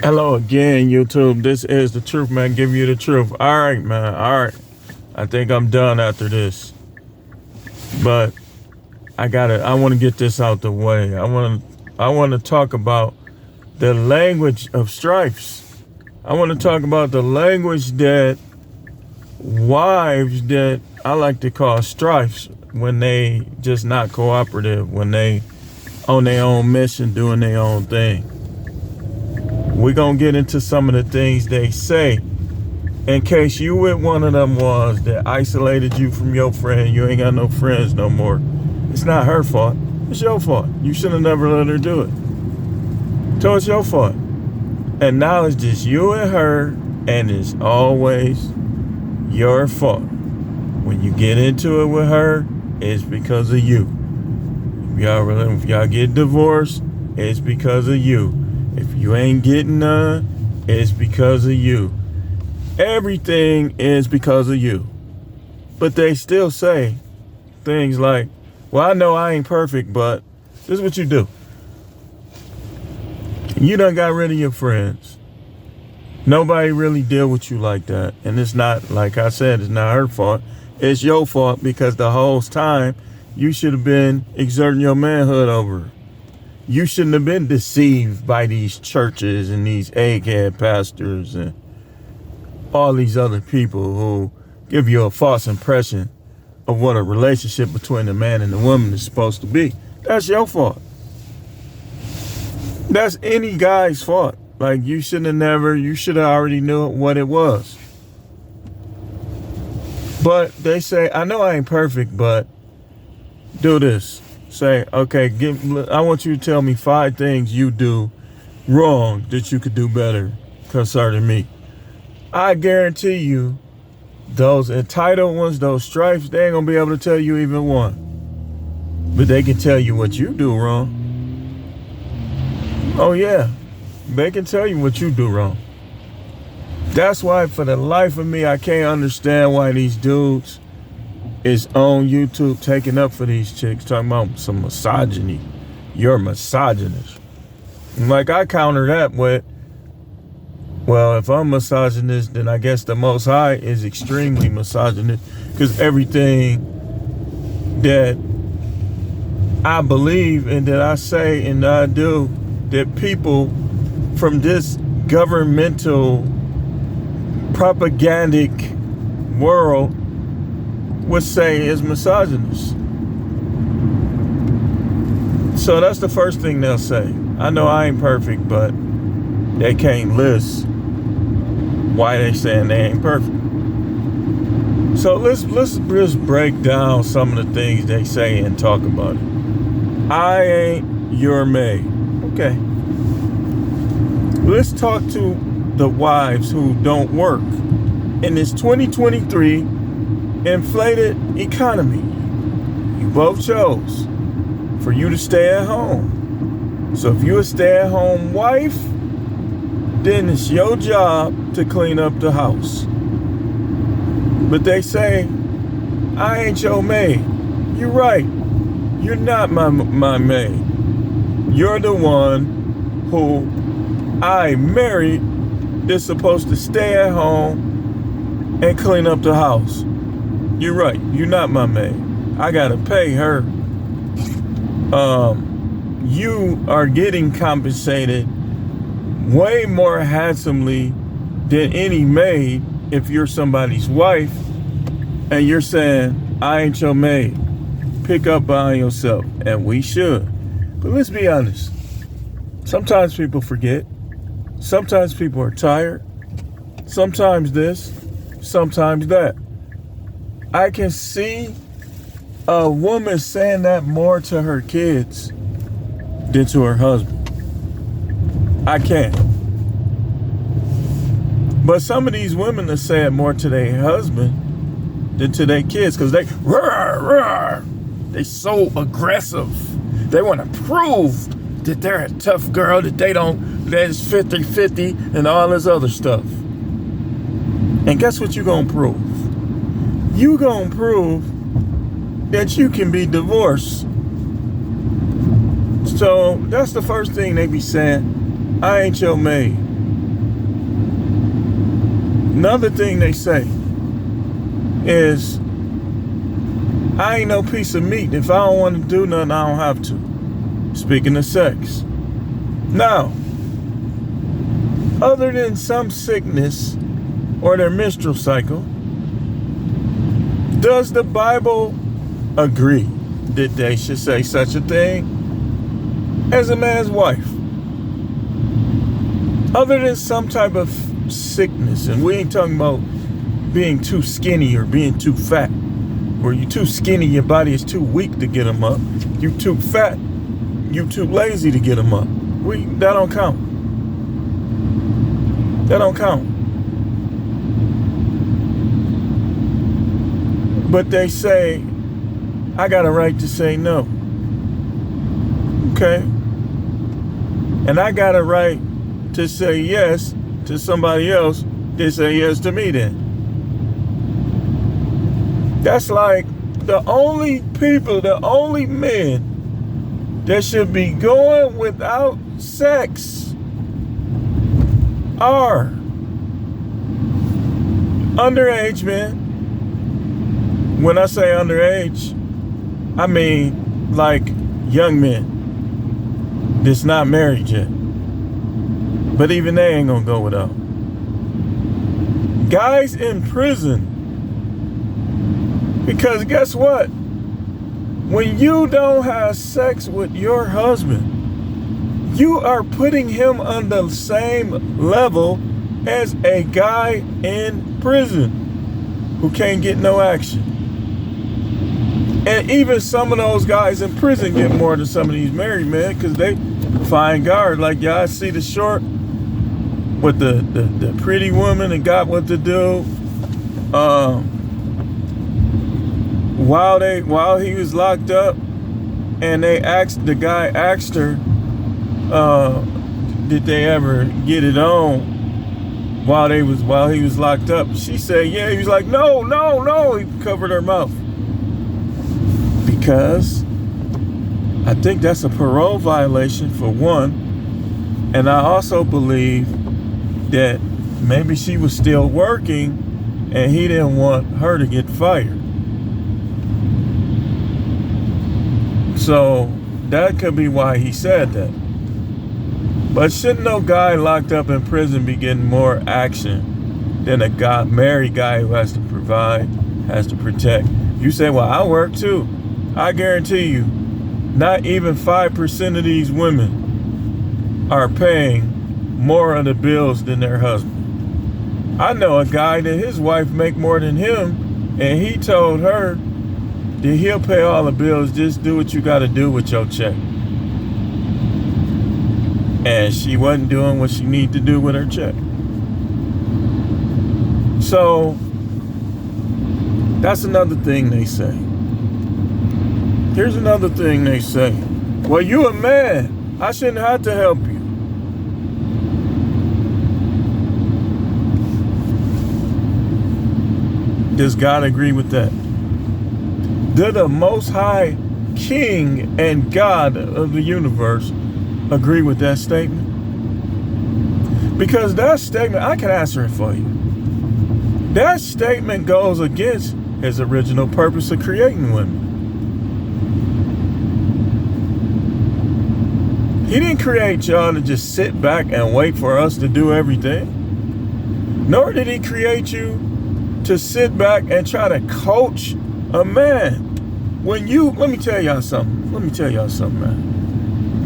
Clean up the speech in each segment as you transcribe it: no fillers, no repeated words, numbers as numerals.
Hello again, YouTube. This is the truth, man. Give you the truth. All right, man. All right. I think I'm done after this, but I want to get this out the way. I want to talk about the language of strifes. I want to talk about the language that wives that I like to call strifes when they just not cooperative, when they on their own mission, doing their own thing. We're going to get into some of the things they say in case you with one of them ones that isolated you from your friend. You ain't got no friends no more. It's not her fault. It's your fault. You should have never let her do it. So it's your fault. And now it's just you and her, and it's always your fault. When you get into it with her, it's because of you. If y'all get divorced, it's because of you. If you ain't getting none, it's because of you. Everything is because of you. But they still say things like, well, I know I ain't perfect, but this is what you do. You done got rid of your friends. Nobody really deal with you like that. And it's not, like I said, it's not her fault. It's your fault because the whole time you should have been exerting your manhood over her. You shouldn't have been deceived by these churches and these egghead pastors and all these other people who give you a false impression of what a relationship between the man and the woman is supposed to be. That's your fault. That's any guy's fault. Like, you should have already knew what it was. But they say, I know I ain't perfect, but do this. Say, okay, I want you to tell me 5 things you do wrong that you could do better concerning me. I guarantee you, those entitled ones, those stripes, they ain't gonna be able to tell you even one. But they can tell you what you do wrong. Oh yeah, they can tell you what you do wrong. That's why, for the life of me, I can't understand why these dudes is on YouTube taking up for these chicks, talking about some misogyny. You're a misogynist. And like, I counter that with, well, if I'm misogynist, then I guess the Most High is extremely misogynist, because everything that I believe and that I say and that I do, that people from this governmental propagandic world would say is misogynist. So that's the first thing they'll say. I know I ain't perfect, but they can't list why they saying they ain't perfect. So let's just break down some of the things they say and talk about it. I ain't your maid. Okay. Let's talk to the wives who don't work in this 2023 inflated economy. You both chose for you to stay at home. So if you're a stay-at-home wife, then it's your job to clean up the house. But they say, I ain't your maid. You're right. You're not my maid. You're the one who I married that's supposed to stay at home and clean up the house. You're right. You're not my maid. I gotta pay her. You are getting compensated way more handsomely than any maid if you're somebody's wife, and you're saying, I ain't your maid. Pick up by yourself. And we should. But let's be honest. Sometimes people forget. Sometimes people are tired. Sometimes this, sometimes that. I can see a woman saying that more to her kids than to her husband. I can. But some of these women are saying more to their husband than to their kids, because they so aggressive. They want to prove that they're a tough girl, that that it's 50-50 and all this other stuff. And guess what you're going to prove? You're going to prove that you can be divorced. So that's the first thing they be saying. I ain't your maid. Another thing they say is, I ain't no piece of meat. If I don't want to do nothing, I don't have to. Speaking of sex. Now, other than some sickness or their menstrual cycle, does the Bible agree that they should say such a thing as a man's wife? Other than some type of sickness, and we ain't talking about being too skinny or being too fat. Where you too skinny, your body is too weak to get them up. You too fat, you too lazy to get them up. That don't count. That don't count. But they say, I got a right to say no. Okay? And I got a right to say yes to somebody else that say yes to me then. That's like the only men that should be going without sex are underage men. When I say underage, I mean like young men that's not married yet. But even they ain't gonna go without. Guys in prison. Because guess what? When you don't have sex with your husband, you are putting him on the same level as a guy in prison who can't get no action. And even some of those guys in prison get more than some of these married men because they find guard. Like, y'all see the short with the pretty woman and got what to do. While he was locked up, and the guy asked her, did they ever get it on while he was locked up? She said, yeah. He was like, no. He covered her mouth. Because I think that's a parole violation for one. And I also believe that maybe she was still working and he didn't want her to get fired. So that could be why he said that. But shouldn't no guy locked up in prison be getting more action than a married guy who has to provide, has to protect? You say, well, I work too. I guarantee you, not even 5% of these women are paying more of the bills than their husband. I know a guy that his wife make more than him, and he told her that he'll pay all the bills, just do what you got to do with your check. And she wasn't doing what she needed to do with her check. So that's another thing they say. Here's another thing they say. Well, you a man. I shouldn't have to help you. Does God agree with that? Did the Most High King and God of the universe agree with that statement? Because that statement, I can answer it for you. That statement goes against his original purpose of creating women. He didn't create y'all to just sit back and wait for us to do everything. Nor did he create you to sit back and try to coach a man. Let me tell y'all something. Man.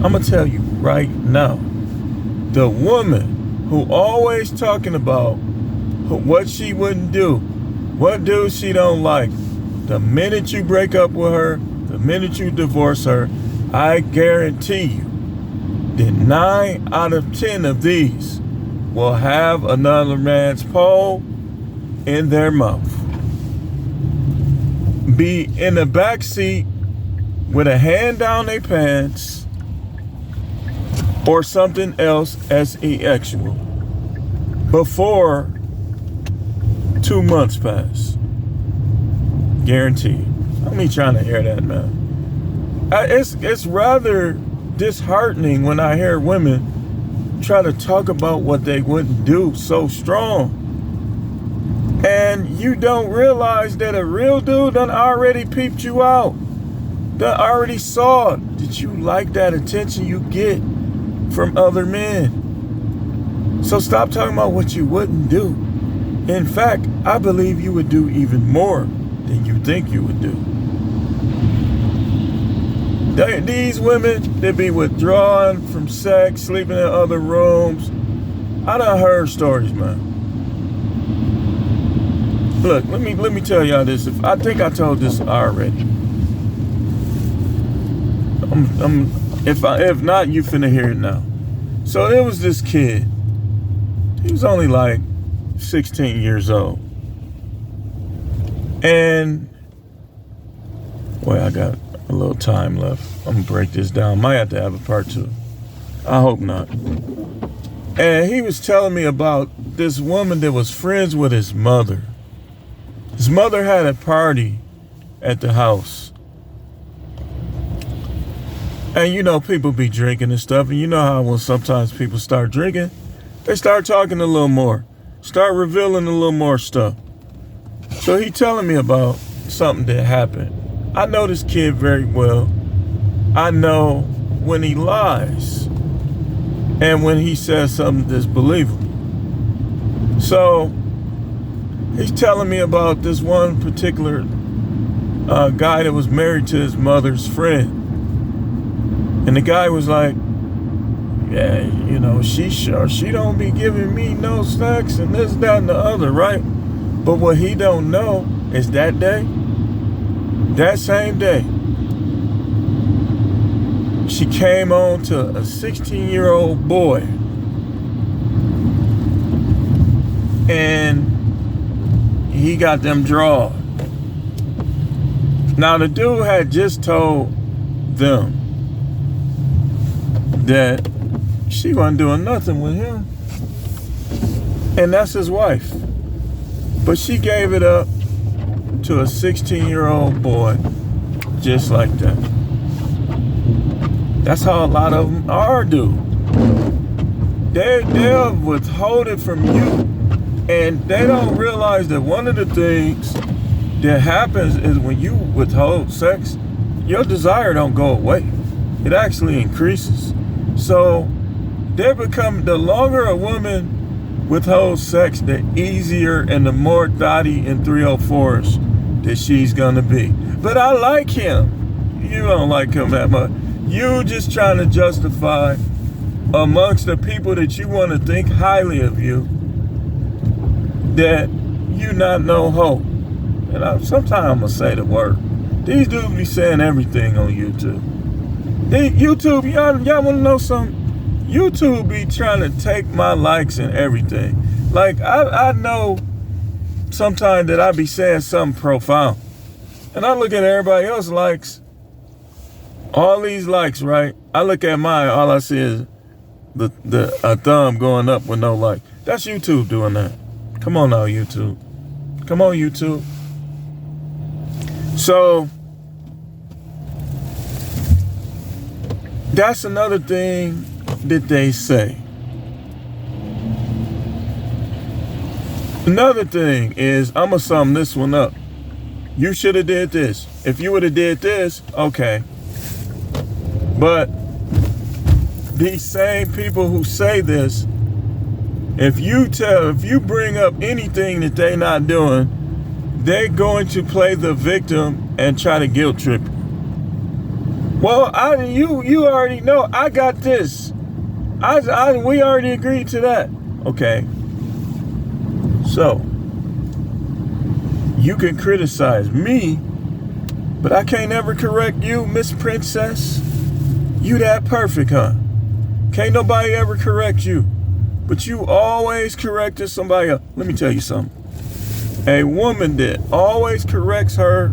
I'm going to tell you right now. The woman who always talking about what she wouldn't do, what dude she don't like, the minute you break up with her, the minute you divorce her, I guarantee you that 9 out of 10 of these will have another man's pole in their mouth. Be in the back seat with a hand down their pants or something else as actual before 2 months pass. Guaranteed. I'm not trying to hear that, man. It's rather disheartening when I hear women try to talk about what they wouldn't do so strong. And you don't realize that a real dude done already peeped you out. Done already saw that you like that attention you get from other men. So stop talking about what you wouldn't do. In fact, I believe you would do even more than you think you would do. These women, they be withdrawn from sex, sleeping in other rooms. I done heard stories, man. Look, let me tell y'all this. I think I told this already. If not, you finna hear it now. So there was this kid. He was only like 16 years old. And boy, I got a little time left. I'm gonna break this down. Might have to have a part 2. I hope not. And he was telling me about this woman that was friends with his mother. His mother had a party at the house. And you know, people be drinking and stuff. And you know how when sometimes people start drinking, they start talking a little more. Start revealing a little more stuff. So he telling me about something that happened. I know this kid very well. I know when he lies and when he says something that's believable. So he's telling me about this one particular guy that was married to his mother's friend. And the guy was like, yeah, you know, she don't be giving me no snacks and this, that, and the other, right? But what he don't know is that day, that same day, she came on to a 16-year-old boy. And he got them drawn. Now the dude had just told them that she wasn't doing nothing with him. And that's his wife. But she gave it up to a 16-year-old boy just like that. That's how a lot of them are, dude. They'll withhold it from you. And they don't realize that one of the things that happens is when you withhold sex, your desire don't go away. It actually increases. So the longer a woman withholds sex, the easier and the more thotty and 304s that she's gonna be. But I like him. You don't like him that much. You just trying to justify amongst the people that you want to think highly of you that you not no hoe. And sometimes I'm gonna say the word. These dudes be saying everything on YouTube. YouTube, y'all want to know something? YouTube be trying to take my likes and everything. Like, I know sometimes that I be saying something profound. And I look at everybody else's likes. All these likes, right? I look at mine, all I see is a thumb going up with no like. That's YouTube doing that. Come on now, YouTube. Come on, YouTube. So that's another thing that they say. Another thing is, I'm gonna sum this one up. You should have did this. If you would have did this, okay. But these same people who say this, if you bring up anything that they not doing, they're going to play the victim and try to guilt trip you. Well, you already know I got this. We already agreed to that. Okay. So you can criticize me, but I can't ever correct you, Miss Princess. You that perfect, huh? Can't nobody ever correct you. But you always corrected somebody else. Let me tell you something. A woman that always corrects her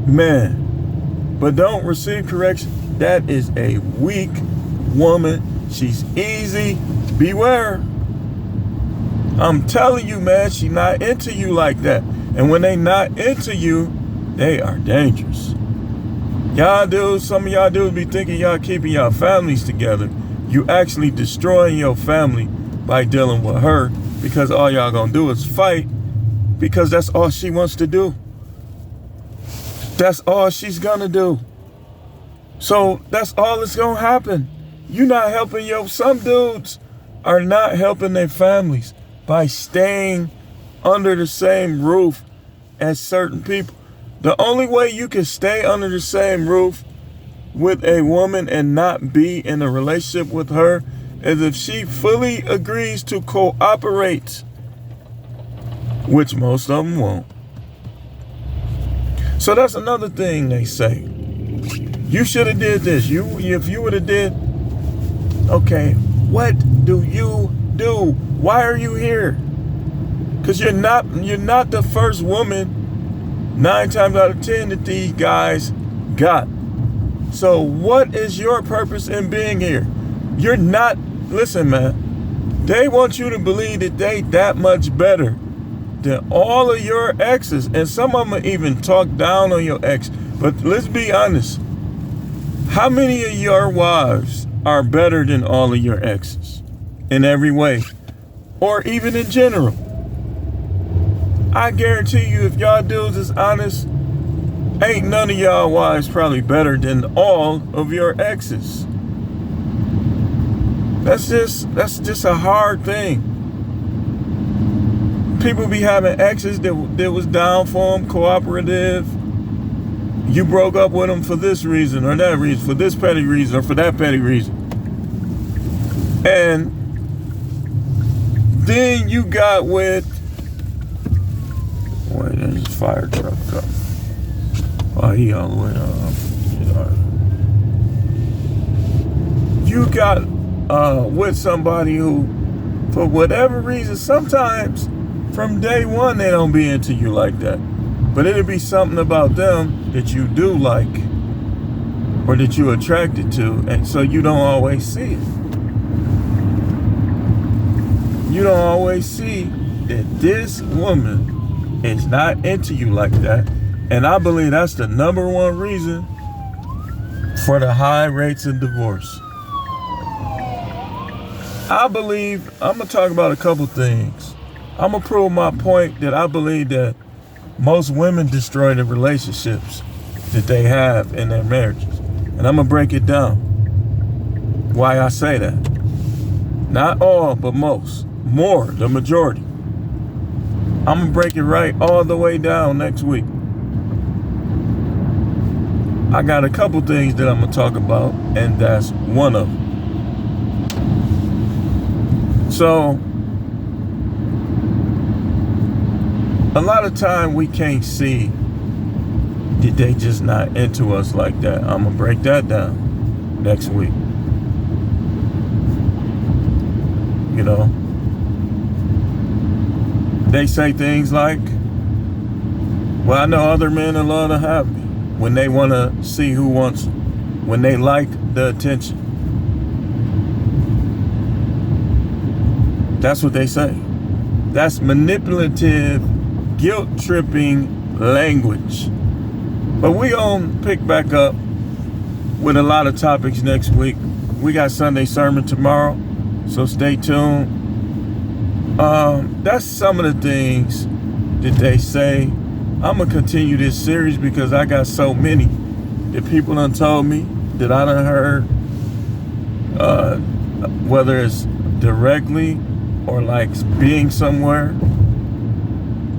man, but don't receive correction, that is a weak woman. She's easy. Beware. I'm telling you, man, she not into you like that. And when they not into you, they are dangerous. Y'all dudes, some of y'all dudes be thinking y'all keeping y'all families together. You actually destroying your family by dealing with her, because all y'all gonna do is fight because that's all she wants to do. That's all she's gonna do. So that's all that's gonna happen. You're not helping some dudes are not helping their families by staying under the same roof as certain people. The only way you can stay under the same roof with a woman and not be in a relationship with her is if she fully agrees to cooperate, which most of them won't. So that's another thing they say. You should have did this. If you would have did, okay, what do you do? Why are you here? Because you're not the first woman 9 times out of 10 that these guys got. So what is your purpose in being here? You're not, listen, man, they want you to believe that they that much better than all of your exes. And some of them even talk down on your ex. But let's be honest. How many of your wives are better than all of your exes in every way? Or even in general? I guarantee you, if y'all dudes is honest, ain't none of y'all wives probably better than all of your exes. That's just a hard thing. People be having exes that was down for them, cooperative. You broke up with them for this reason or that reason, for this petty reason or for that petty reason. And then you got with, wait, there's a fire truck coming. Oh, he all the way up. You got with somebody who, for whatever reason, sometimes from day one they don't be into you like that. But it'll be something about them that you do like or that you're attracted to, and so you don't always see it. You don't always see that this woman is not into you like that. And I believe that's the number one reason for the high rates of divorce. I believe, I'm going to talk about a couple things. I'm going to prove my point that I believe that most women destroy the relationships that they have in their marriages. And I'm going to break it down. Why I say that. Not all, but most. More, the majority. I'm going to break it right all the way down next week. I got a couple things that I'm going to talk about, and that's one of them. So, a lot of time we can't see that they just not into us like that. I'm going to break that down next week. You know, they say things like, well, I know other men that love to have me when they want to see who wants them, when they like the attention. That's what they say. That's manipulative, guilt-tripping language. But we gonna pick back up with a lot of topics next week. We got Sunday sermon tomorrow, so stay tuned. That's some of the things that they say. I'm gonna continue this series because I got so many that people done told me that I done heard, whether it's directly or like being somewhere.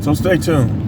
So stay tuned.